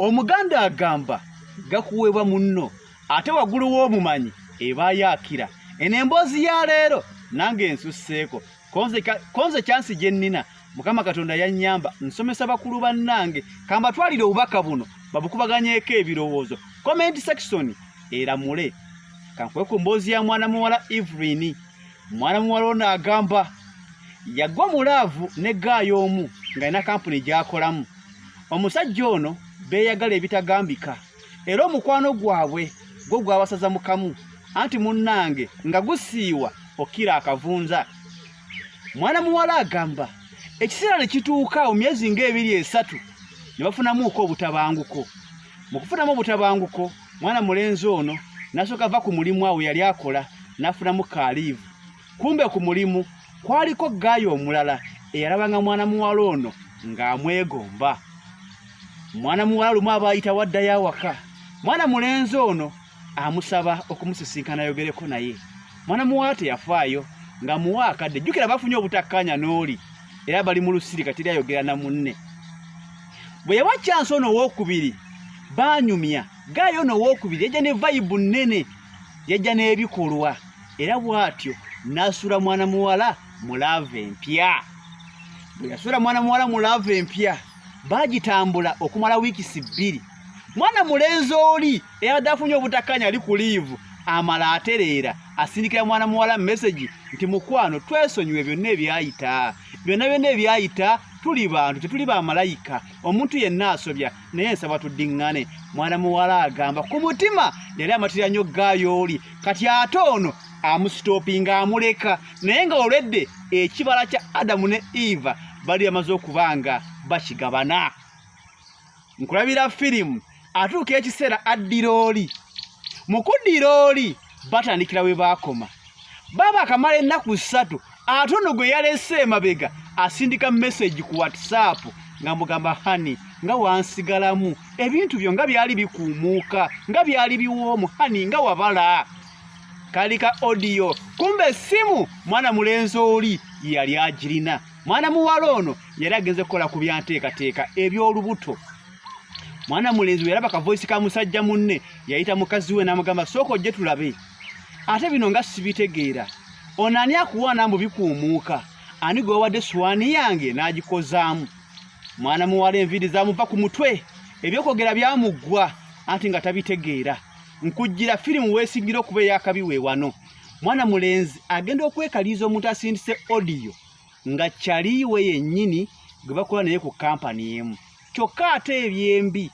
Omuganda agamba gakuweebwa munno ate waggulu w'omumanyi eba yaakira. Eno emboozi ya leero nange ensusseeko konze kyansi gye nnina Mukama Katonda yannyamba nsomesa bakulu bannange kambatwalire obubaka buno babukubaganyeeko ebirowoozo. Comment section eramule. Kankwe ku mboozi ya mwana muwala Evelyn. Mwana muwala ono agamba yagwa mulaavu ne gaayo omu ng'alina kampuni gy'akolamu. Omusajja ono beeyagala ebitagambika era omukwano gwabwe gwo gwabasaza mu kamu anti munnange nga gusiiwa okira akavunza. Mwana muwala agamba ekiseera ne kituuka emyezi nga 2-3 ne bafunamuuko obutabanguko. Mu kufunamu obutabanguko mwana mulenzi ono nasooka va ku mulimu awo yali akola n'afunamu kaaliivu. Kumbe ku mulimu kwaliko gaayo omulala eyalabanga mwana muwala ono ng'amwegomba. Mwana muwala lumu aba ayita waddayo awaka. Mwana mulenzi ono amusaba okumusisinkana ayogereko naye. Mwana muwala teyafaayo nga muwa akadde. Jjukira bafunye obutakkaanya n'oli era bali mu lusiri kati ayogera na munne. Bwe yawa chance ono owookubiri baanyumya. Gaayo ono owookubiri yajja ne vibe nnene, yajja n'ebikolwa era bw'atyo n'asuula mwana muwala mu laava empya. Bwe yasuula mwana muwala mu laava empya baagitambula okumala wiikisi 2. Mwana mulenzi oli eyabadde afunye obutakkaanya ali ku liivu amala atereera asindikira mwana muwala message nti mukwano twesonyiwe byonna ebyayita. Byonna ebyayita tuli bantu tetuli ba malayika. Omuntu yenna asobya naye nsaba tuddiŋŋane. Mwana muwala agamba ku mutima yali amatira nnyo gaayo oli kati ate ono amusitopinga amuleka naye nga olwedde ekibala kya Adamu ne Eva bali amaze okubanga bakigabana. Nkulabira firimu atuuka ekiseera addira oli. Mu kuddira oli batandikira we baakoma. Baba akamala ennaku 3 ate ono gwe yalese emabega asindika message ku WhatsApp nga mugamba hani nga wansigalamu ebintu byo nga byali bikuumuuka nga byali biwoomu hani nga wabala. Kalika audio kumbe simu mwana mulenzi oli yali agirina. Mwana muwala ono yali agenze kukola ku byanteekateeka eby'olubuto. Mwana mulenzi yaraba ka voice ka musajja munne yayita mukazi we n'amugamba sooka ojje tulabe. Ate bino nga sibitegeera. Ono ani akuwaana mbu bikuumuuka ani gwe wadde swaani yange n'agikozaamu. Mwana muwala enviiri zaamuva ku mutwe ebyokwogera byamuggwa anti nga tabitegeera. Nkujjira firimu weesingira okuba ey'akabi we wano. Mwana mulenzi agenda okwekaliiza omuntu asindise audio nga kyaliiwe yennyini gwe bakola naye ku kampani emu kyokka ate ebyembi.